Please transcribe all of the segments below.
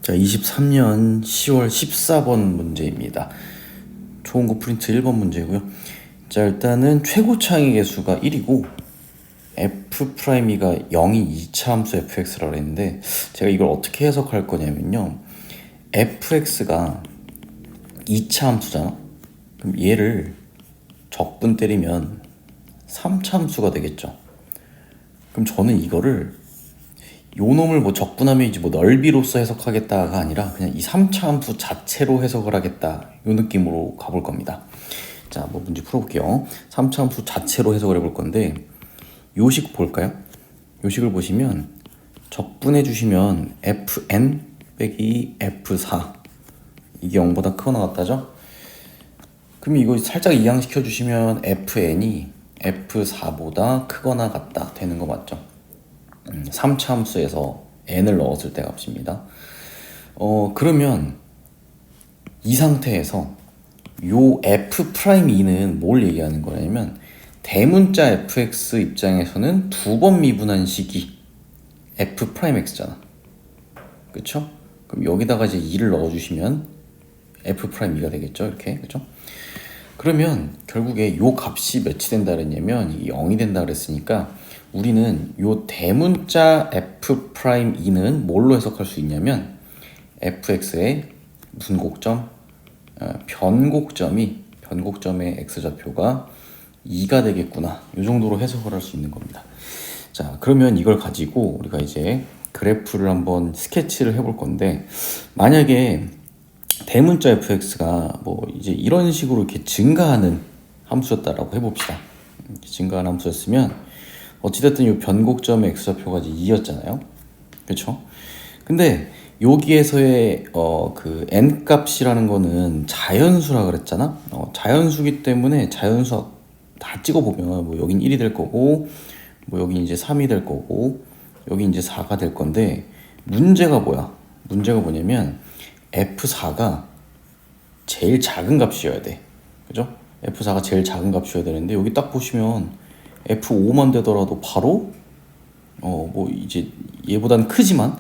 자, 23년 10월 14번 문제입니다. 좋은 거 프린트 1번 문제고요. 자, 일단은 최고창의 개수가 1이고 F'I가 0이 2차 함수 fx라고 했는데 제가 이걸 어떻게 해석할 거냐면요. fx가 2차 함수잖아. 그럼 얘를 적분 때리면 3차 함수가 되겠죠. 그럼 저는 이거를 요 놈을 뭐 적분하면 이제 뭐 넓이로서 해석하겠다가 아니라 그냥 이 3차 함수 자체로 해석을 하겠다, 요 느낌으로 가볼 겁니다. 자, 뭐 문제 풀어볼게요. 3차 함수 자체로 해석을 해볼 건데 요식 볼까요? 요식을 보시면 적분해 주시면 fn 빼기 f4 이게 0보다 크거나 같다죠? 그럼 이거 살짝 이항시켜 주시면 fn이 f4보다 크거나 같다 되는 거 맞죠? 3차 함수에서 n을 넣었을 때 값입니다. 그러면 이 상태에서 요 F'E는 뭘 얘기하는 거냐면 대문자 fx 입장에서는 두 번 미분한 식이 F'X잖아. 그쵸? 그럼 여기다가 이제 2를 넣어주시면 F'E가 되겠죠? 이렇게. 그쵸? 그러면 결국에 요 값이 몇이 된다 그랬냐면 0이 된다 그랬으니까 우리는 요 대문자 F'E는 뭘로 해석할 수 있냐면 fx의 무슨 곡점? 변곡점의 x좌표가 2가 되겠구나. 요 정도로 해석을 할 수 있는 겁니다. 자, 그러면 이걸 가지고 우리가 이제 그래프를 한번 스케치를 해볼 건데 만약에 대문자 fx가 뭐 이제 이런 식으로 이렇게 증가하는 함수였다라고 해봅시다. 증가하는 함수였으면 어찌됐든 이 변곡점의 x좌표가 이제 2였잖아요. 그렇죠? 근데 여기에서의 그 n 값이라는 거는 자연수라 그랬잖아. 자연수기 때문에 자연수 다 찍어보면 뭐 여긴 1이 될 거고 뭐 여긴 이제 3이 될 거고 여기 이제 4가 될 건데 문제가 뭐야? 문제가 뭐냐면 f4가 제일 작은 값이어야 돼. 그죠? f4가 제일 작은 값이어야 되는데 여기 딱 보시면 F5만 되더라도 바로 뭐 이제 얘보다는 크지만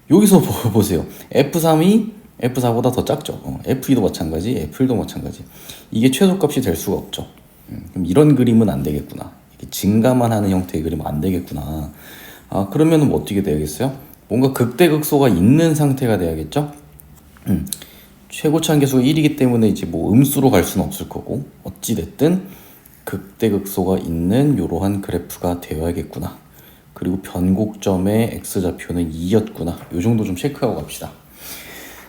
여기서 보세요. F3이 F4보다 더 작죠. F2도 마찬가지, F1도 마찬가지. 이게 최소값이 될 수가 없죠. 그럼 이런 그림은 안 되겠구나. 이렇게 증가만 하는 형태의 그림은 안 되겠구나. 그러면 뭐 어떻게 돼야겠어요? 뭔가 극대극소가 있는 상태가 돼야겠죠? 최고차 계수가 1이기 때문에 이제 뭐 음수로 갈 수는 없을 거고 어찌됐든 극대극소가 있는 이러한 그래프가 되어야겠구나. 그리고 변곡점의 x좌표는 2였구나. 요 정도 좀 체크하고 갑시다.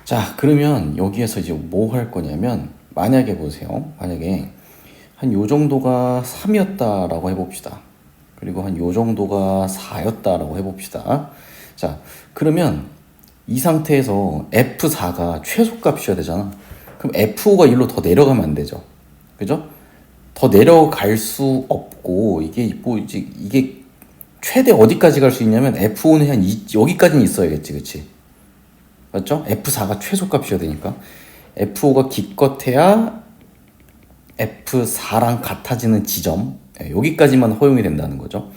자, 그러면 여기에서 이제 뭐 할 거냐면 만약에 보세요. 만약에 한 요 정도가 3이었다라고 해봅시다. 그리고 한 요 정도가 4였다라고 해봅시다. 자, 그러면 이 상태에서 F4가 최소값이어야 되잖아. 그럼 F5가 1로 더 내려가면 안 되죠. 그죠? 더 내려갈 수 없고 이게 뭐 이게 최대 어디까지 갈 수 있냐면 F5는 한 여기까지는 있어야겠지, 그렇지? 맞죠? F4가 최소값이어야 되니까 F5가 기껏해야 F4랑 같아지는 지점 여기까지만 허용이 된다는 거죠.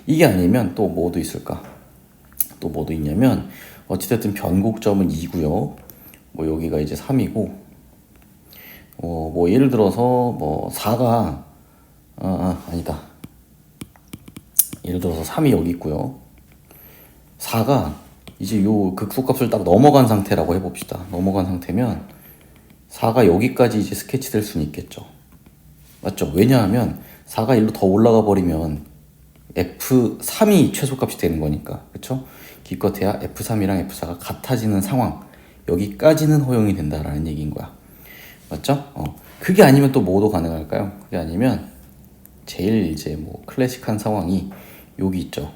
이게 아니면 또 뭐도 있을까? 또 뭐도 있냐면 어찌됐든 변곡점은 2고요. 뭐 여기가 이제 3이고 뭐 예를 들어서 뭐 4가 아니다. 예를 들어서 3이 여기 있고요. 4가 이제 요 극소값을 딱 넘어간 상태라고 해봅시다. 넘어간 상태면 4가 여기까지 이제 스케치 될 수는 있겠죠. 맞죠? 왜냐하면 4가 1로 더 올라가 버리면 F3이 최소값이 되는 거니까. 그쵸? 기껏해야 F3이랑 F4가 같아지는 상황 여기까지는 허용이 된다라는 얘기인 거야. 맞죠? 그게 아니면 또 뭐도 가능할까요? 그게 아니면 제일 이제 뭐 클래식한 상황이 여기 있죠.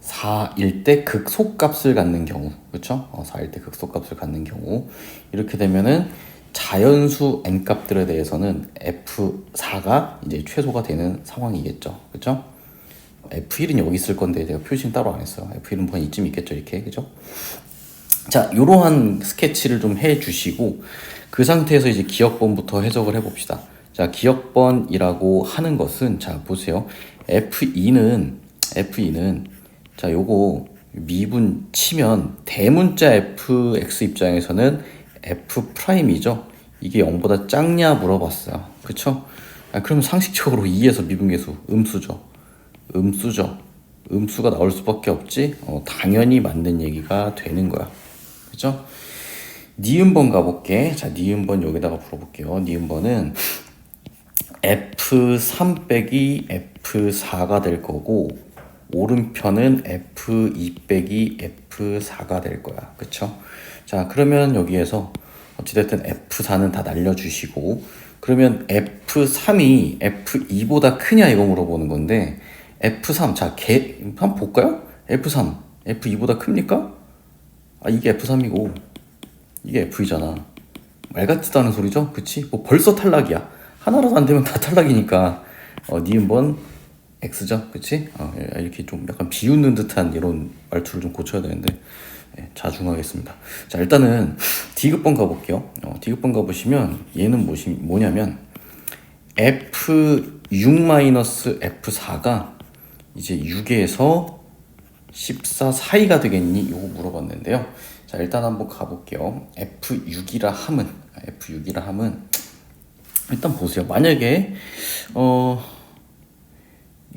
4일 때 극소값을 갖는 경우, 그렇죠? 4일 때 극소값을 갖는 경우 이렇게 되면은 자연수 n 값들에 대해서는 F4가 이제 최소가 되는 상황이겠죠, 그렇죠? F1은 여기 있을 건데 제가 표시는 따로 안 했어요. F1은 뭐 이쯤 있겠죠, 이렇게, 그렇죠? 자, 이러한 스케치를 좀 해주시고 그 상태에서 이제 기억번부터 해석을 해봅시다. 자, 기억번이라고 하는 것은 자 보세요. F2는 자 요거 미분 치면 대문자 fx 입장에서는 f 프라임이죠. 이게 0보다 작냐 물어봤어요. 그쵸? 그럼 상식적으로 2에서 미분계수 음수죠. 음수가 나올 수밖에 없지. 당연히 맞는 얘기가 되는 거야. 그죠? 니은번 가볼게. 자, 니은번 여기다가 풀어볼게요. 니은번은 F3 빼기 F4가 될 거고, 오른편은 F2 빼기 F4가 될 거야. 그쵸? 자, 그러면 여기에서 어찌됐든 F4는 다 날려주시고, 그러면 F3이 F2보다 크냐 이거 물어보는 건데, F3, 자, 한번 볼까요? F3, F2보다 큽니까? 이게 F3이고, 이게 F2잖아. 말 같지도 않은 소리죠? 그치? 뭐 벌써 탈락이야. 하나라도 안 되면 다 탈락이니까. 니은번 X죠? 그치? 이렇게 좀 약간 비웃는 듯한 이런 말투를 좀 고쳐야 되는데, 자중하겠습니다. 자, 일단은 D급번 가볼게요. D급번 가보시면 얘는 뭐냐면 F6-F4가 이제 6에서 14 사이가 되겠니? 이거 물어봤는데요. 자, 일단 한번 가볼게요. F6이라 함은 일단 보세요. 만약에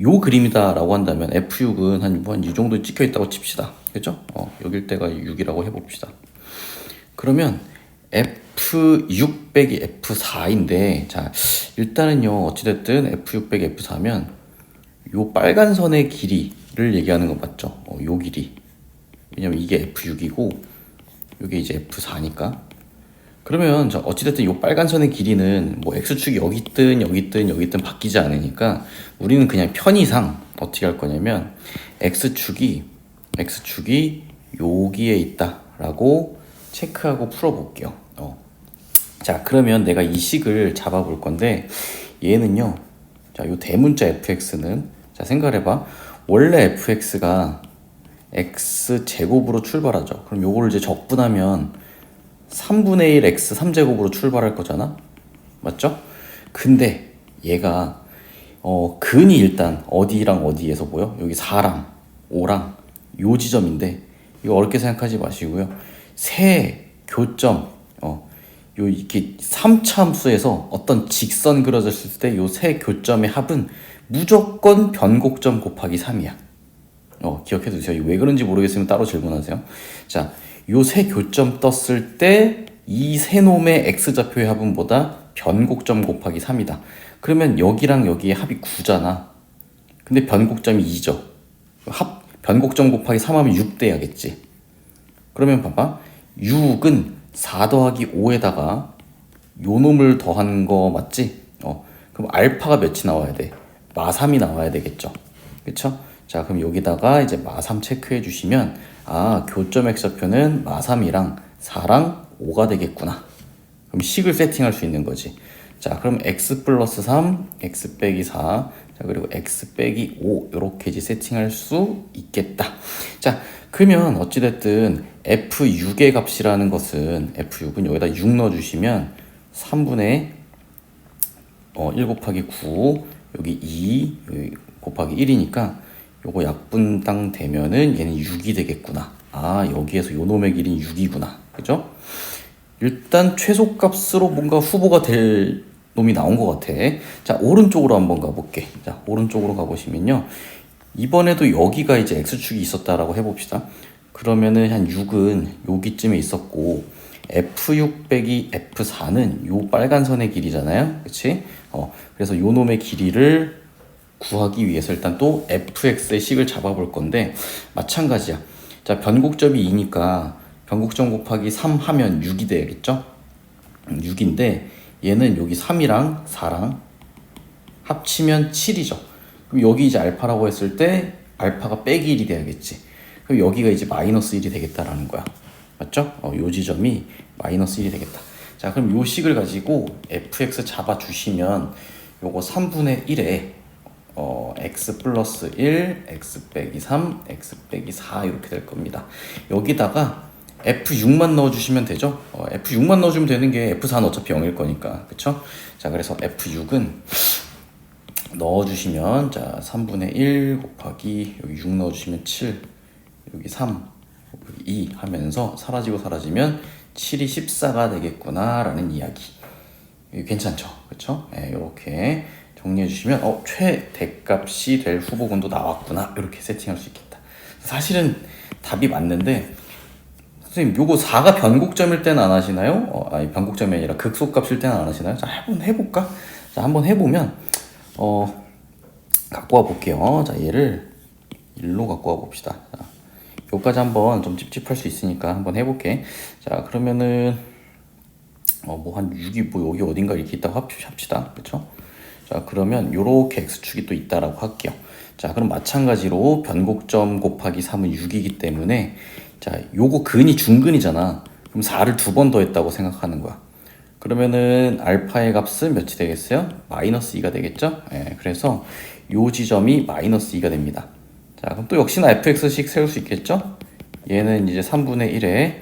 요 그림이다라고 한다면 F6은 한 이 정도 찍혀 있다고 칩시다. 그죠? 여길 때가 6이라고 해봅시다. 그러면 F6 빼기 F4인데, 자, 일단은요, 어찌됐든 F6 빼기 F4면 요 빨간 선의 길이를 얘기하는 거 맞죠? 요 길이. 왜냐면 이게 F6이고, 요게 이제 F4니까. 그러면 어찌됐든 이 빨간 선의 길이는 뭐 X축이 여기 있든 바뀌지 않으니까 우리는 그냥 편의상 어떻게 할 거냐면 X축이 여기에 있다라고 체크하고 풀어볼게요. 자, 그러면 내가 이 식을 잡아볼 건데 얘는요, 자, 요 대문자 fx는, 자, 생각해봐. 원래 fx가 x제곱으로 출발하죠. 그럼 요거를 이제 적분하면 3분의 1 x 3제곱으로 출발할 거잖아. 맞죠? 근데 얘가 근이 일단 어디랑 어디에서 보여? 여기 4랑 5랑 요 지점인데, 이거 어렵게 생각하지 마시고요. 세 교점, 요 이렇게 3차 함수에서 어떤 직선 그려졌을 때 요 세 교점의 합은 무조건 변곡점 곱하기 3이야. 기억해 두세요. 왜 그런지 모르겠으면 따로 질문하세요. 자, 요 세 교점 떴을 때 이 세 놈의 x좌표의 합은 뭐다? 변곡점 곱하기 3이다. 그러면 여기랑 여기의 합이 9잖아. 근데 변곡점이 2죠. 변곡점 곱하기 3 하면 6 돼야겠지. 그러면 봐봐. 6은 4 더하기 5에다가 요 놈을 더한 거 맞지? 그럼 알파가 몇이 나와야 돼? 마3이 나와야 되겠죠. 그쵸? 자, 그럼 여기다가 이제 마3 체크해 주시면, 교점 x좌표는 마3이랑 4랑 5가 되겠구나. 그럼 식을 세팅할 수 있는 거지. 자, 그럼 x 플러스 3, x 빼기 4, 자, 그리고 x 빼기 5 이렇게 이제 세팅할 수 있겠다. 자, 그러면 어찌됐든 f6의 값이라는 것은, f6은 여기다 6 넣어주시면 3분의 1 곱하기 9, 여기 2 여기 곱하기 1이니까 요거 약분당 되면은 얘는 6이 되겠구나. 여기에서 요 놈의 길이는 6이구나. 그죠? 일단 최소값으로 뭔가 후보가 될 놈이 나온 것 같아. 자, 오른쪽으로 한번 가볼게. 자, 오른쪽으로 가보시면요, 이번에도 여기가 이제 x축이 있었다라고 해봅시다. 그러면은 한 6은 여기쯤에 있었고, F6 빼기 F4는 요 빨간 선의 길이잖아요. 그치? 그래서 요 놈의 길이를 구하기 위해서 일단 또 fx의 식을 잡아볼 건데, 마찬가지야. 자, 변곡점이 2니까 변곡점 곱하기 3 하면 6이 되겠죠? 6인데 얘는 여기 3이랑 4랑 합치면 7이죠. 그럼 여기 이제 알파라고 했을 때 알파가 빼기 1이 돼야겠지. 그럼 여기가 이제 마이너스 1이 되겠다라는 거야. 맞죠? 요 지점이 마이너스 1이 되겠다. 자, 그럼 요 식을 가지고 fx 잡아주시면 요거 3분의 1에 x 플러스 1, x 빼기 3, x 빼기 4 이렇게 될 겁니다. 여기다가 F6만 넣어주시면 되죠. F6만 넣어주면 되는 게 F4는 어차피 0일 거니까. 그쵸? 자, 그래서 F6은 넣어주시면, 자, 3분의 1 곱하기 여기 6 넣어주시면 7, 여기 3 곱하기 2 하면서 사라지고 사라지면 7이 14가 되겠구나 라는 이야기. 이거 괜찮죠? 그렇죠? 네, 이렇게 정리해 주시면 최대값이 될 후보군도 나왔구나 이렇게 세팅할 수 있겠다. 사실은 답이 맞는데 선생님 요거 4가 변곡점일 때는 안 하시나요? 아니 변곡점이 아니라 극소값일 때는 안 하시나요? 자 한번 해볼까? 자 한번 해보면 갖고 와 볼게요. 자 얘를 1로 갖고 와 봅시다. 자, 요까지 한번 좀 찝찝할 수 있으니까 한번 해볼게. 자 그러면은 뭐 한 6이 뭐 여기 어딘가 이렇게 있다고 합시다. 그렇죠? 자 그러면 요렇게 x축이 또 있다라고 할게요. 자 그럼 마찬가지로 변곡점 곱하기 3은 6이기 때문에 자 요거 근이 중근이잖아. 그럼 4를 두 번 더했다고 생각하는 거야. 그러면은 알파의 값은 몇이 되겠어요? 마이너스 2가 되겠죠? 예, 그래서 요 지점이 마이너스 2가 됩니다. 자 그럼 또 역시나 fx식 세울 수 있겠죠? 얘는 이제 3분의 1에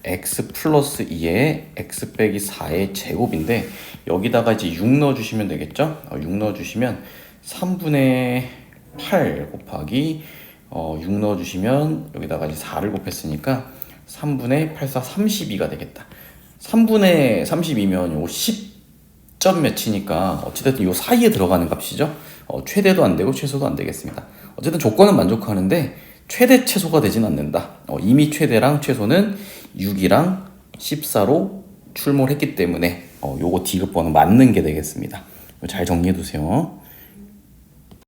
x 플러스 2에 x 빼기 4의 제곱인데 여기다가 이제 6 넣어주시면 되겠죠? 6 넣어주시면 3분의 8 곱하기 6 넣어주시면 여기다가 이제 4를 곱했으니까 3분의 8, 4, 32가 되겠다. 3분의 32면 요 10점 몇이니까 어찌됐든 요 사이에 들어가는 값이죠. 최대도 안 되고 최소도 안 되겠습니다. 어쨌든 조건은 만족하는데 최대 최소가 되진 않는다. 이미 최대랑 최소는 6이랑 14로 출몰했기 때문에 요거 D급번호 맞는 게 되겠습니다. 잘 정리해 두세요.